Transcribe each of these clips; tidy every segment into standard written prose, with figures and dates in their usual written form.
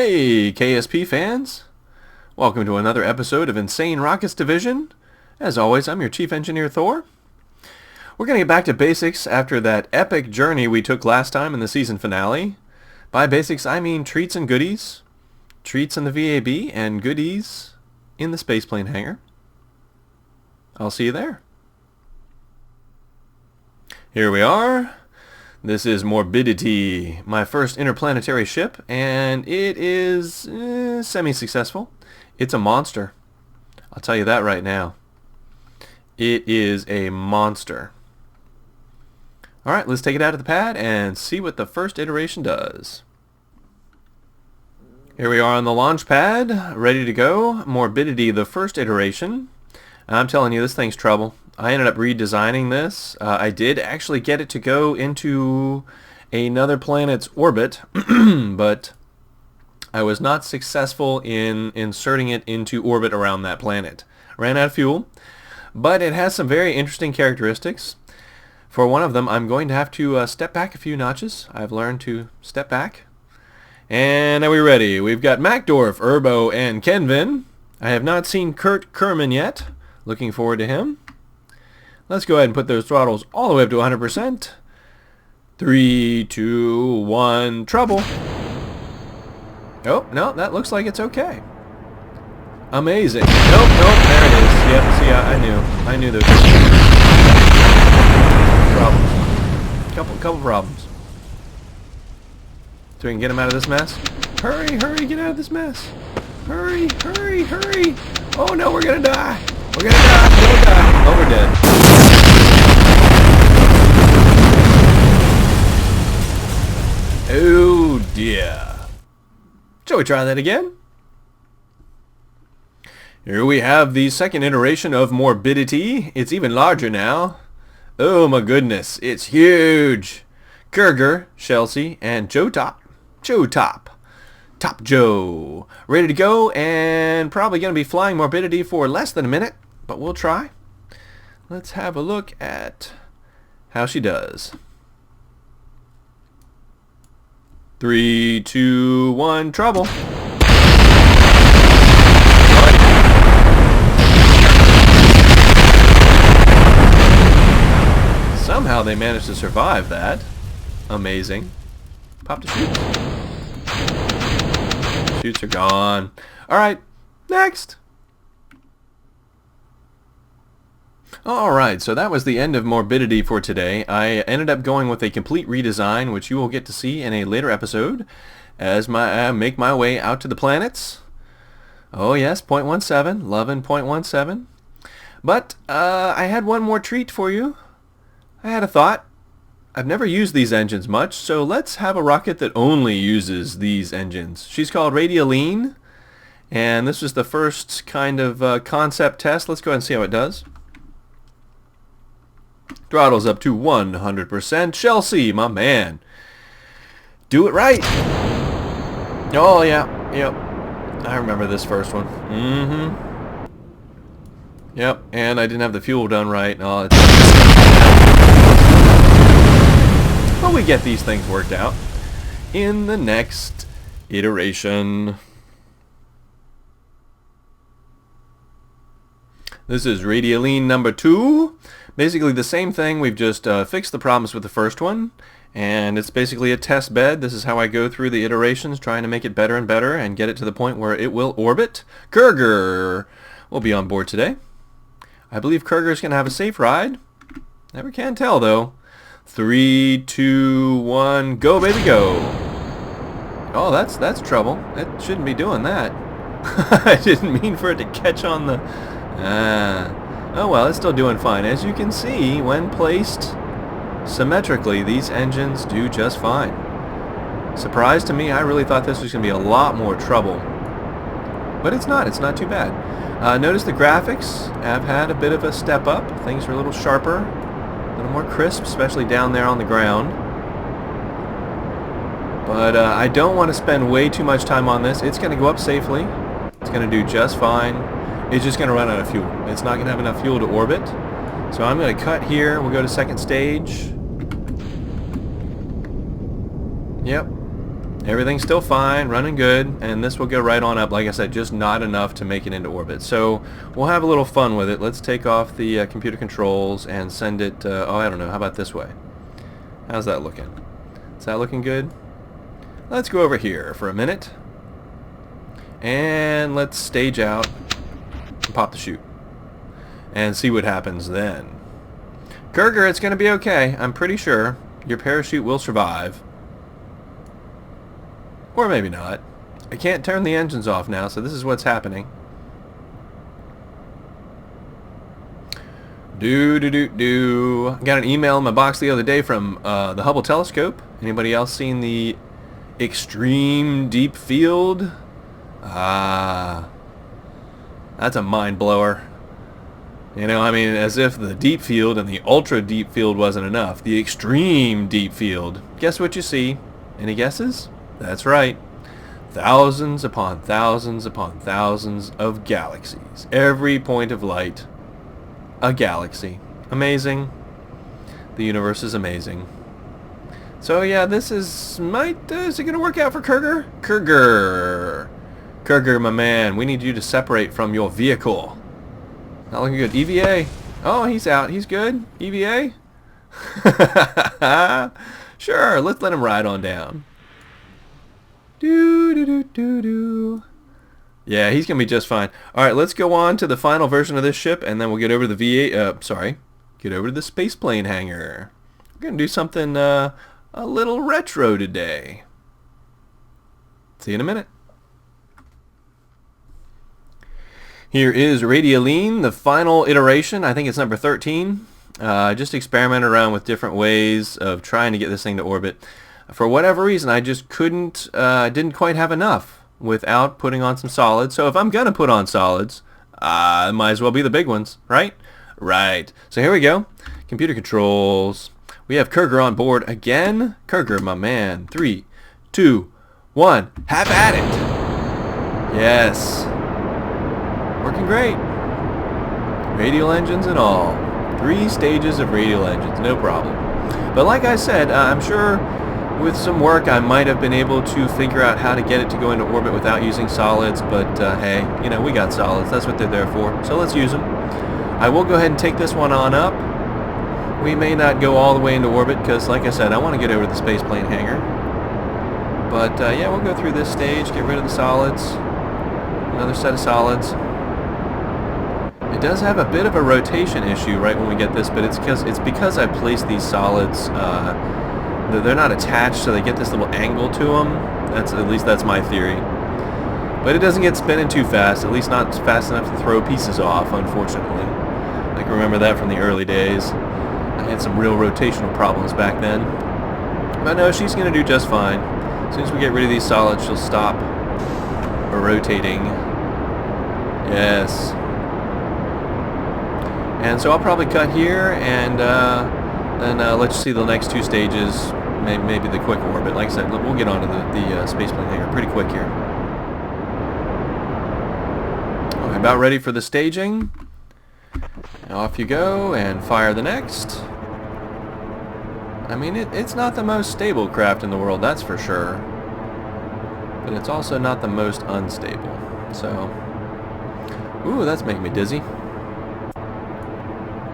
Hey, KSP fans! Welcome to another episode of Insane Rockets Division. As always, I'm your Chief Engineer, Thor. We're going to get back to basics after that epic journey we took last time in the season finale. By basics, I mean treats and goodies. Treats in the VAB and goodies in the spaceplane hangar. I'll see you there. Here we are. This is Morbidity, my first interplanetary ship, and it is semi-successful. It's a monster. I'll tell you that right now. It is a monster. Alright, let's take it out of the pad and see what the first iteration does. Here we are on the launch pad, ready to go. Morbidity, the first iteration. I'm telling you, this thing's trouble. I ended up redesigning this. I did actually get it to go into another planet's orbit, but I was not successful in inserting it into orbit around that planet. Ran out of fuel, but it has some very interesting characteristics. For one of them, I'm going to have to step back a few notches. I've learned to step back. And are we ready? We've got Macdorf, Urbo, and Kenvin. I have not seen Kurt Kerman yet. Looking forward to him. Let's go ahead and put those throttles all the way up to 100%. 3, 2, 1, trouble. Oh, no, that looks like it's okay. Amazing. Nope, there it is. Yep, see, I knew there was problems. Couple problems. So we can get him out of this mess. Hurry, get out of this mess. Hurry. Oh no, we're gonna die. We're gonna die. Oh, we're dead. Oh dear. Shall we try that again? Here we have the second iteration of Morbidity. It's even larger now. Oh my goodness, it's huge. Kurger, Chelsea, and Joe Top. Top Joe. Ready to go, and probably going to be flying Morbidity for less than a minute, but we'll try. Let's have a look at how she does. 3, 2, 1, trouble. Somehow they managed to survive that. Amazing. Pop the chute. Chutes are gone. Alright, next. Alright, so that was the end of Morbidity for today. I ended up going with a complete redesign, which you will get to see in a later episode as I make my way out to the planets. Oh yes, 0.17, loving 0.17. But I had one more treat for you. I had a thought. I've never used these engines much, so let's have a rocket that only uses these engines. She's called Radial, and this was the first kind of concept test. Let's go ahead and see how it does. Throttles up to 100%. Chelsea, my man. Do it right. Oh, yeah. Yep. I remember this first one. Yep, and I didn't have the fuel done right. Oh, but we get these things worked out in the next iteration. This is Radial number 2. Basically the same thing. We've just fixed the problems with the first one, and it's basically a test bed. This is how I go through the iterations, trying to make it better and better and get it to the point where it will orbit. Kurger will be on board today. I believe Kurger's going to have a safe ride. Never can tell, though. 3, 2, 1, go, baby, go. Oh, that's trouble. It shouldn't be doing that. I didn't mean for it to catch on the... Oh well, it's still doing fine. As you can see, when placed symmetrically, these engines do just fine. Surprise to me, I really thought this was going to be a lot more trouble. But it's not too bad. Notice the graphics have had a bit of a step up. Things are a little sharper, a little more crisp, especially down there on the ground. But I don't want to spend way too much time on this. It's going to go up safely. It's going to do just fine. It's just going to run out of fuel. It's not going to have enough fuel to orbit. So I'm going to cut here. We'll go to second stage. Yep. Everything's still fine, running good, and this will go right on up. Like I said, just not enough to make it into orbit. So we'll have a little fun with it. Let's take off the computer controls and send it, oh, I don't know, how about this way? How's that looking? Is that looking good? Let's go over here for a minute. And let's stage out and pop the chute. And see what happens then. Kurger, it's going to be okay. I'm pretty sure your parachute will survive. Or maybe not. I can't turn the engines off now, so this is what's happening. Got an email in my box the other day from the Hubble telescope. Anybody else seen the extreme deep field? That's a mind blower. You know, I mean, as if the deep field and the ultra deep field wasn't enough. The extreme deep field. Guess what you see? Any guesses? That's right. Thousands upon thousands upon thousands of galaxies. Every point of light, a galaxy. Amazing. The universe is amazing. So yeah, this is is it gonna work out for Kurger? Kurger, my man, we need you to separate from your vehicle. Not looking good. EVA. Oh, he's out. He's good. EVA. Sure, let's let him ride on down. Yeah, he's gonna be just fine. All right, let's go on to the final version of this ship, and then we'll get over to the get over to the space plane hangar. We're gonna do something a little retro today. See you in a minute. Here is Radialine, the final iteration. I think it's number 13. Just experimented around with different ways of trying to get this thing to orbit. For whatever reason, I just didn't quite have enough without putting on some solids. So if I'm going to put on solids, it might as well be the big ones, right? Right. So here we go. Computer controls. We have Kurger on board again. Kurger, my man. 3, 2, 1. Have at it. Yes. Working great. Radial engines and all. 3 stages of radial engines, no problem. But like I said, I'm sure with some work I might have been able to figure out how to get it to go into orbit without using solids, but hey, you know, we got solids. That's what they're there for. So let's use them. I will go ahead and take this one on up. We may not go all the way into orbit because, like I said, I want to get over to the space plane hangar. But yeah, we'll go through this stage, get rid of the solids. Another set of solids. It does have a bit of a rotation issue right when we get this, but it's because I placed these solids. They're not attached, so they get this little angle to them. At least that's my theory. But it doesn't get spinning too fast. At least not fast enough to throw pieces off, unfortunately. I can remember that from the early days. I had some real rotational problems back then. But no, she's going to do just fine. As soon as we get rid of these solids, she'll stop rotating. Yes. And so I'll probably cut here, and then let's see the next 2 stages, maybe the quick orbit. Like I said, we'll get onto the space plane hangar pretty quick here. Okay, about ready for the staging. Off you go, and fire the next. I mean, it's not the most stable craft in the world, that's for sure. But it's also not the most unstable. So, ooh, that's making me dizzy.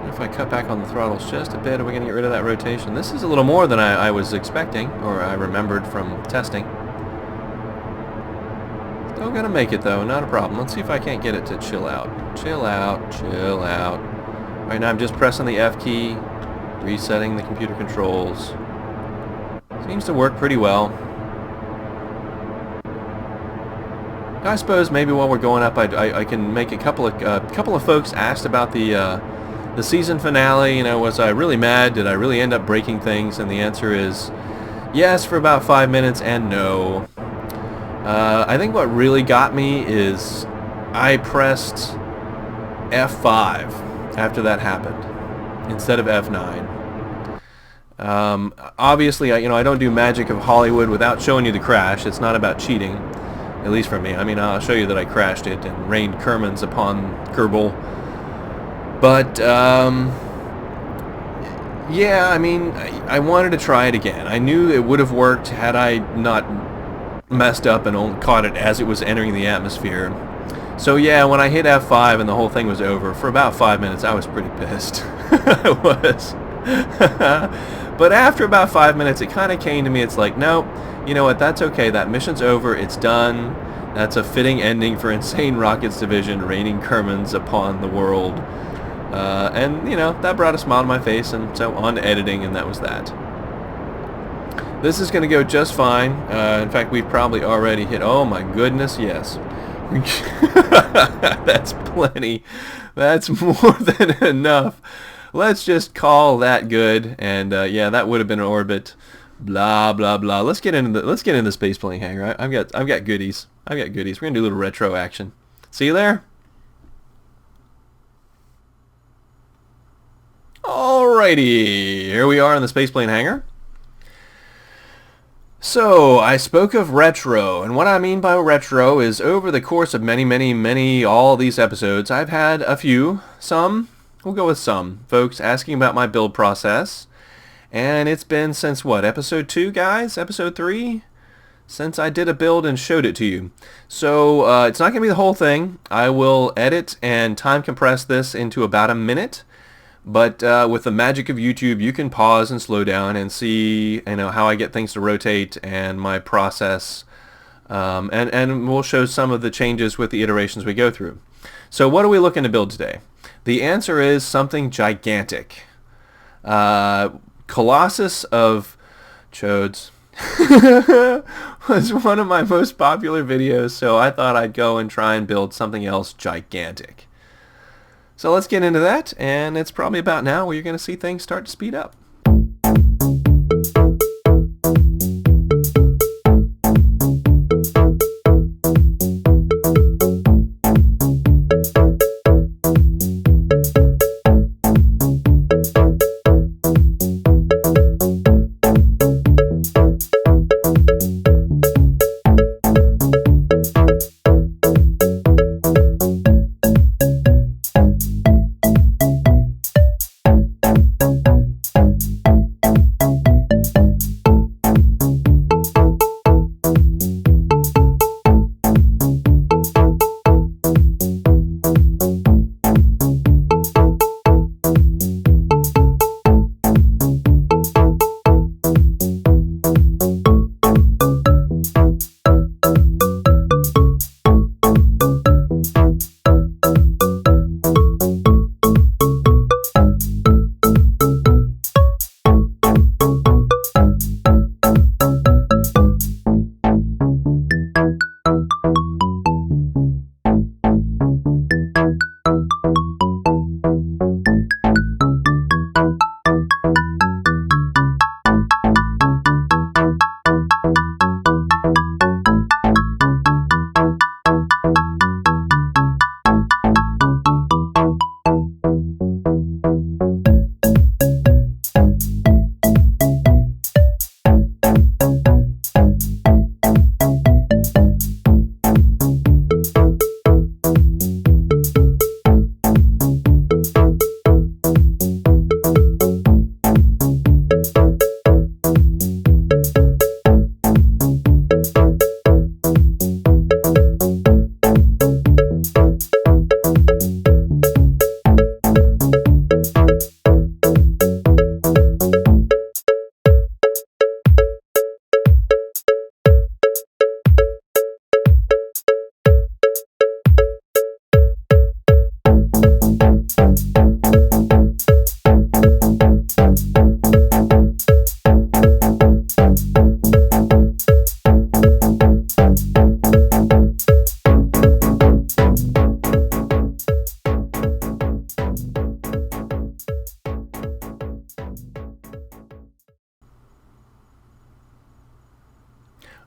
If I cut back on the throttles just a bit, are we going to get rid of that rotation? This is a little more than I was expecting, or I remembered from testing. Still going to make it, though. Not a problem. Let's see if I can't get it to chill out. Chill out. Chill out. Right now I'm just pressing the F key, resetting the computer controls. Seems to work pretty well. I suppose maybe while we're going up, I can make a couple of folks asked about the season finale. You know, was I really mad? Did I really end up breaking things? And the answer is yes for about 5 minutes and no. I think what really got me is I pressed F5 after that happened instead of F9. Obviously, I don't do magic of Hollywood without showing you the crash. It's not about cheating, at least for me. I mean, I'll show you that I crashed it and rained Kermans upon Kerbal. But, yeah, I mean, I wanted to try it again. I knew it would have worked had I not messed up and only caught it as it was entering the atmosphere. So yeah, when I hit F5 and the whole thing was over, for about 5 minutes I was pretty pissed. I was. But after about 5 minutes it kind of came to me, it's like, nope, you know what, that's okay, that mission's over, it's done. That's a fitting ending for Insane Rockets Division raining Kermans upon the world. And, you know, that brought a smile to my face, and so on to editing, and that was that. This is going to go just fine. In fact, we've probably already hit... Oh, my goodness, yes. That's plenty. That's more than enough. Let's just call that good. And, yeah, that would have been an orbit. Blah, blah, blah. Let's get into the space plane hangar. I've got goodies. We're going to do a little retro action. See you there. Alrighty, here we are in the spaceplane hangar. So, I spoke of retro, and what I mean by retro is over the course of many, all these episodes, I've had a few, we'll go with some, folks asking about my build process. And it's been since what, episode 2, guys? Episode 3? Since I did a build and showed it to you. So, it's not going to be the whole thing. I will edit and time compress this into about a minute. But with the magic of YouTube, you can pause and slow down and see, you know, how I get things to rotate and my process. And we'll show some of the changes with the iterations we go through. So what are we looking to build today? The answer is something gigantic. Colossus of Chodes was one of my most popular videos, so I thought I'd go and try and build something else gigantic. So let's get into that, and it's probably about now where you're going to see things start to speed up.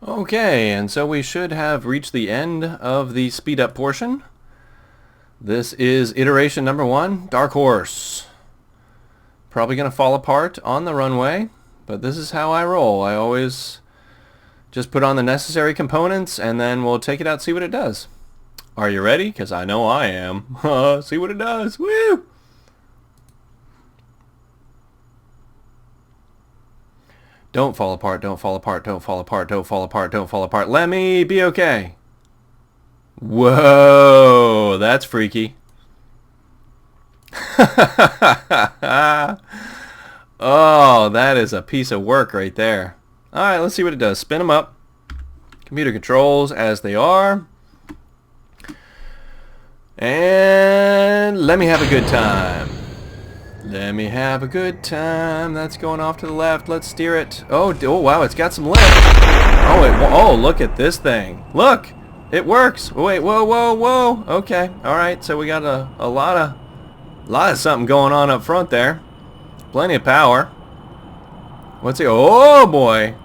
Okay, and so we should have reached the end of the speed up portion. This is iteration number 1, Dark Horse. Probably going to fall apart on the runway, but this is how I roll. I always just put on the necessary components and then we'll take it out, see what it does. Are you ready? Because I know I am. See what it does. Woo! Don't fall apart, don't fall apart, don't fall apart, don't fall apart, don't fall apart. Let me be okay. Whoa, that's freaky. Oh, that is a piece of work right there. Alright, let's see what it does. Spin them up. Computer controls as they are. And let me have a good time. Let me have a good time. That's going off to the left. Let's steer it. Oh wow, it's got some lift. Oh, look at this thing. Look, it works. Wait, whoa. Okay, all right. So we got a lot of something going on up front there. Plenty of power. What's it? Oh boy.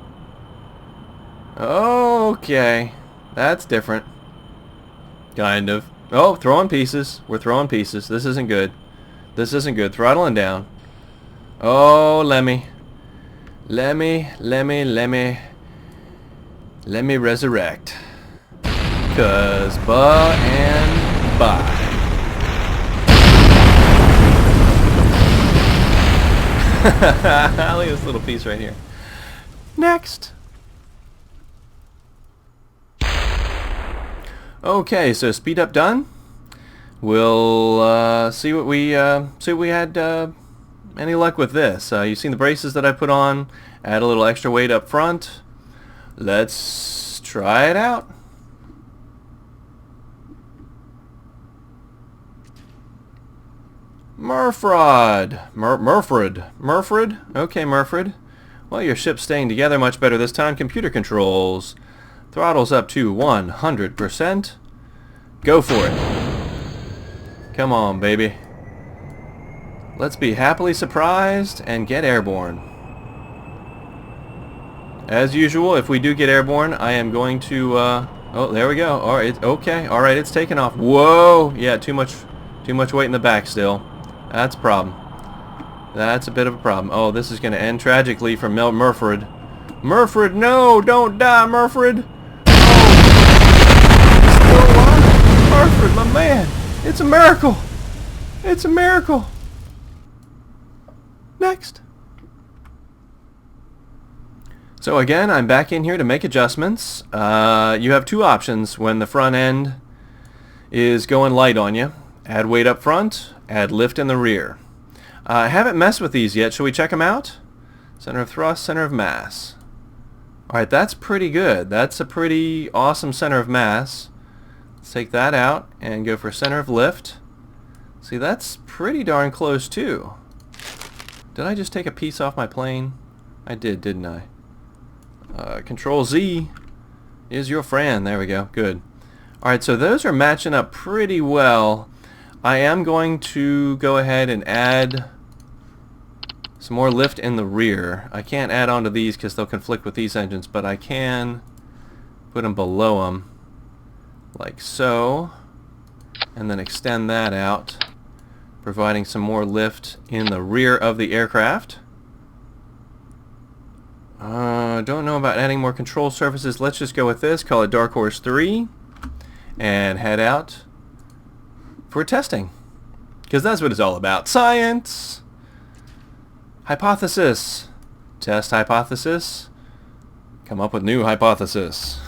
Okay, that's different. Kind of. Oh, throwing pieces. We're throwing pieces. This isn't good. This isn't good. Throttling down. Oh, let me resurrect. 'Cause ba and bye. Look at this little piece right here. Next. Okay, so speed up done. We'll see what we had any luck with this. You've seen the braces that I put on. Add a little extra weight up front. Let's try it out. Murfred. Okay, Murfred. Well, your ship's staying together much better this time. Computer controls. Throttles up to 100%. Go for it. Come on, baby. Let's be happily surprised and get airborne. As usual, if we do get airborne, I am going to... oh, there we go. All right, okay. All right, it's taking off. Whoa! Yeah, too much weight in the back still. That's a problem. That's a bit of a problem. Oh, this is going to end tragically for Murfred. Murfred, no! Don't die, Murfred! Oh! Still alive? Murfred, my man! It's a miracle! It's a miracle! Next. So again, I'm back in here to make adjustments. You have two options when the front end is going light on you. Add weight up front, add lift in the rear. I haven't messed with these yet. Shall we check them out? Center of thrust, center of mass. Alright, that's pretty good. That's a pretty awesome center of mass. Let's take that out and go for center of lift. See, that's pretty darn close too. Did I just take a piece off my plane? I did, didn't I? Control Z is your friend. There we go. Good. Alright, so those are matching up pretty well. I am going to go ahead and add some more lift in the rear. I can't add onto these because they'll conflict with these engines, but I can put them below them. Like so, and then extend that out, providing some more lift in the rear of the aircraft. Don't know about adding more control surfaces. Let's just go with this, call it Dark Horse 3, and head out for testing, because that's what it's all about. Science! Hypothesis. Test hypothesis. Come up with new hypothesis.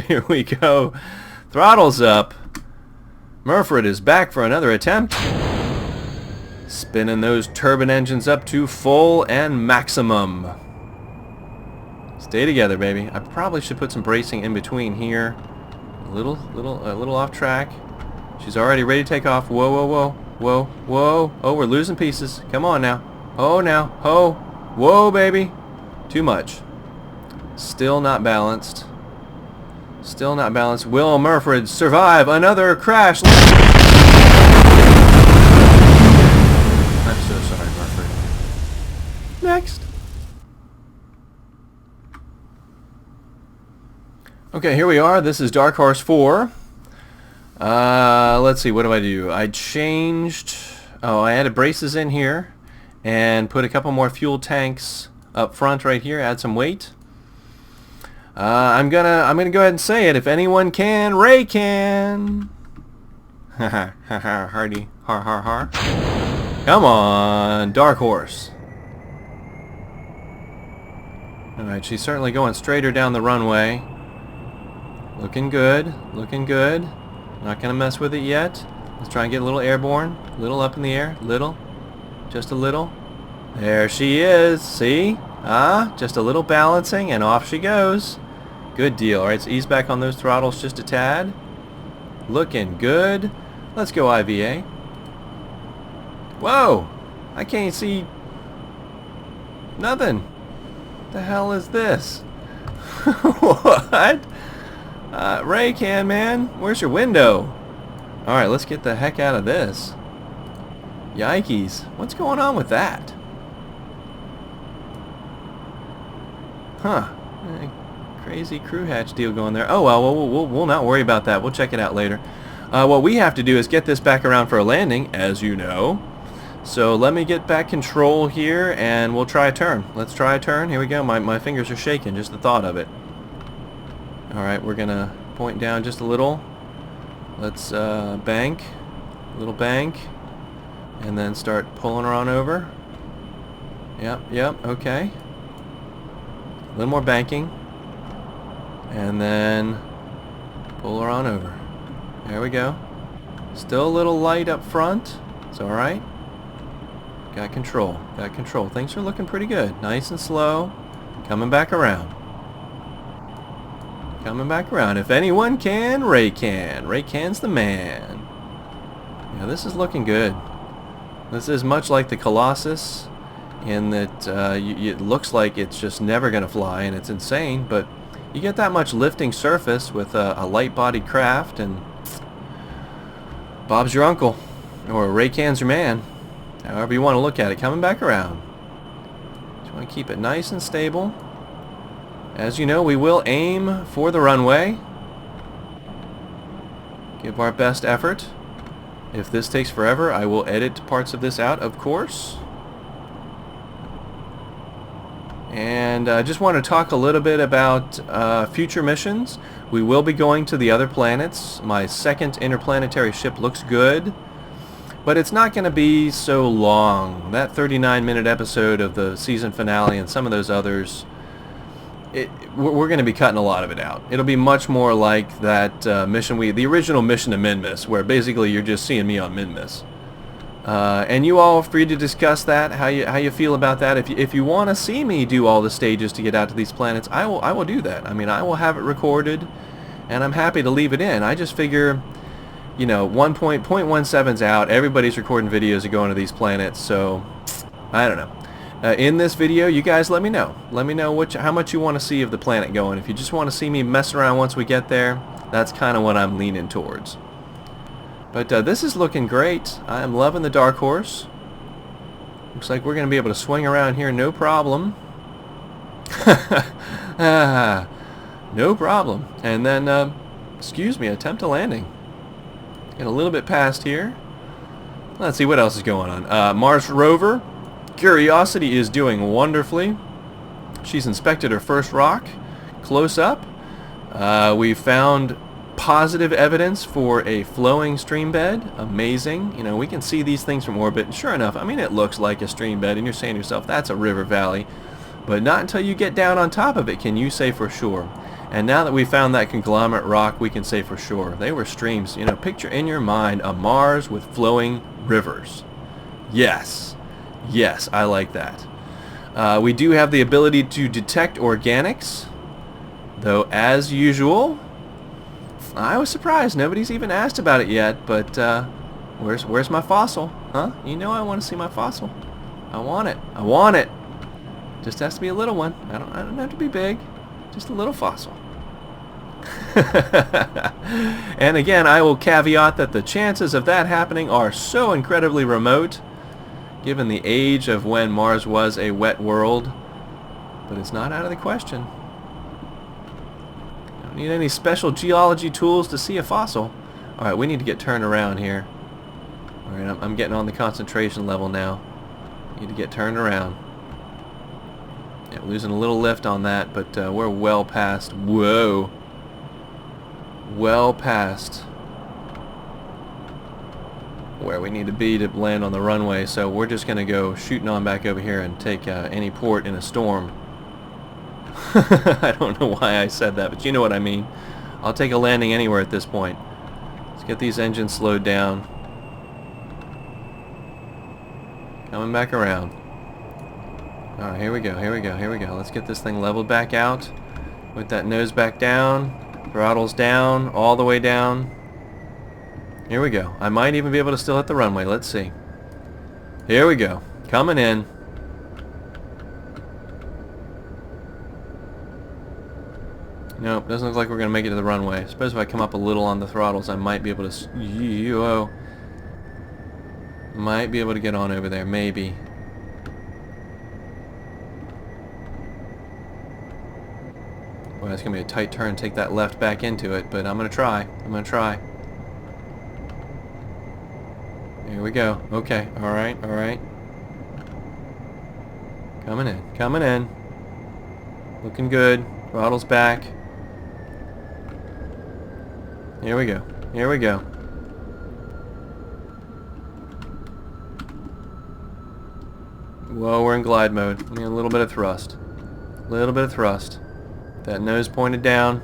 Here we go. Throttles up. Murfred is back for another attempt. Spinning those turbine engines up to full and maximum. Stay together, baby. I probably should put some bracing in between here. A little off track. She's already ready to take off. Whoa. Oh, we're losing pieces. Come on now. Oh, now. Oh. Whoa, baby. Too much. Still not balanced. Still not balanced. Will Murfred survive another crash? I'm so sorry, Murfred. Next. Okay, here we are. This is Dark Horse 4. Let's see, what do I do? I changed... Oh, I added braces in here and put a couple more fuel tanks up front right here. Add some weight. I'm gonna go ahead and say it. If anyone can, Ray can. Ha ha ha ha. Hardy. Har har har. Come on, Dark Horse. Alright, she's certainly going straighter down the runway. Looking good, looking good. Not gonna mess with it yet. Let's try and get a little airborne. Little up in the air, little. Just a little. There she is, see? Just a little balancing and off she goes. Good deal. Alright, so ease back on those throttles just a tad. Looking good. Let's go IVA. Whoa! I can't see nothing. The hell is this? What? Ray can, man. Where's your window? Alright, let's get the heck out of this. Yikes. What's going on with that? Huh. Crazy crew hatch deal going there. Oh, well, we'll not worry about that. We'll check it out later. What we have to do is get this back around for a landing, as you know. So let me get back control here, and we'll try a turn. Let's try a turn. Here we go. My fingers are shaking, just the thought of it. Alright, we're going to point down just a little. Let's bank. A little bank. And then start pulling her on over. Yep, okay. A little more banking. And then pull her on over. There we go. Still a little light up front. It's alright. Got control. Got control. Things are looking pretty good. Nice and slow. Coming back around. Coming back around. If anyone can, Ray can. Ray can's the man. Yeah, this is looking good. This is much like the Colossus in that it looks like it's just never going to fly, and it's insane, but you get that much lifting surface with a light-bodied craft, and Bob's your uncle, or Ray can's your man. However you want to look at it. Coming back around. Just want to keep it nice and stable. As you know, we will aim for the runway. Give our best effort. If this takes forever, I will edit parts of this out, of course. And I just want to talk a little bit about future missions. We will be going to the other planets. My second interplanetary ship looks good. But it's not going to be so long. That 39-minute episode of the season finale and some of those others, we're going to be cutting a lot of it out. It'll be much more like that the original mission to Minmus, where basically you're just seeing me on Minmus. And you all are free to discuss that, how you feel about that. If you want to see me do all the stages to get out to these planets, I will do that. I mean, I will have it recorded, and I'm happy to leave it in. I just figure, you know, 1.17's out. Everybody's recording videos of going to these planets, so I don't know. In this video, you guys let me know. Let me know how much you want to see of the planet going. If you just want to see me mess around once we get there, that's kind of what I'm leaning towards. But this is looking great. I am loving the Dark Horse. Looks like we're going to be able to swing around here no problem. No problem. And then, excuse me, attempt a landing. Get a little bit past here. Let's see what else is going on. Mars rover. Curiosity is doing wonderfully. She's inspected her first rock. Close up. We found positive evidence for a flowing stream bed. Amazing. You know, we can see these things from orbit. And sure enough, I mean, it looks like a stream bed. And you're saying to yourself, that's a river valley. But not until you get down on top of it can you say for sure. And now that we found that conglomerate rock, we can say for sure. They were streams. You know, picture in your mind a Mars with flowing rivers. Yes. Yes, I like that. We do have the ability to detect organics. Though, as usual, I was surprised. Nobody's even asked about it yet. But where's my fossil? Huh? You know I want to see my fossil. I want it. I want it. Just has to be a little one. I don't have to be big. Just a little fossil. And again, I will caveat that the chances of that happening are so incredibly remote, given the age of when Mars was a wet world. But it's not out of the question. Don't need any special geology tools to see a fossil. Alright, we need to get turned around here. Alright, I'm getting on the concentration level now. Need to get turned around. Yeah, losing a little lift on that, but we're well past. Whoa. Well past where we need to be to land on the runway, so we're just going to go shooting on back over here and take any port in a storm. I don't know why I said that, but you know what I mean. I'll take a landing anywhere at this point. Let's get these engines slowed down. Coming back around. Alright, here we go, here we go, here we go. Let's get this thing leveled back out. With that nose back down. Throttles down, all the way down. Here we go. I might even be able to still hit the runway. Let's see. Here we go. Coming in. Nope, doesn't look like we're going to make it to the runway. I suppose if I come up a little on the throttles, I might be able to... Might be able to get on over there, maybe. Boy, that's going to be a tight turn. Take that left back into it, but I'm going to try. I'm going to try. Here we go. Okay, alright, alright. Coming in, coming in. Looking good. Throttles back. Here we go. Here we go. Whoa, we're in glide mode. We need a little bit of thrust. A little bit of thrust. That nose pointed down.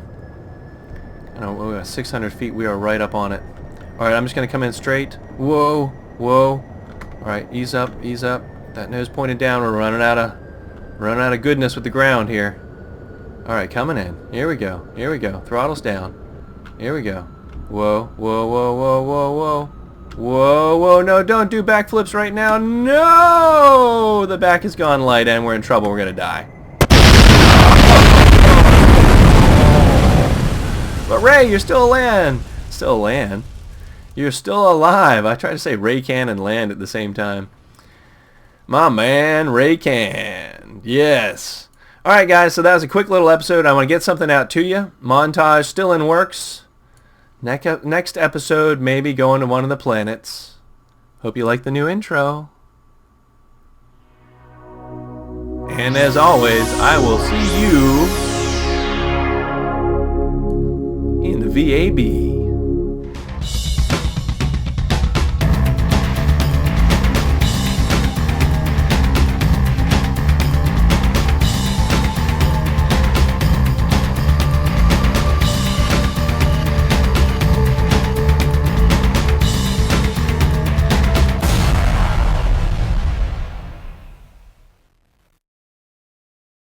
I don't know, we're at 600 feet. We are right up on it. Alright, I'm just going to come in straight. Whoa, whoa. Alright, ease up, ease up. That nose pointed down. We're running out of goodness with the ground here. Alright, coming in. Here we go. Here we go. Throttles down. Here we go. Whoa, whoa, whoa, whoa, whoa, whoa. Whoa, whoa, no, don't do backflips right now. No! The back has gone light and we're in trouble. We're going to die. But Ray, you're still a land. Still a land. You're still alive. I tried to say Ray can and land at the same time. My man, Ray can. Yes. Alright guys, so that was a quick little episode. I want to get something out to you. Montage still in works. Next episode, maybe going to one of the planets. Hope you like the new intro. And as always, I will see you in the VAB.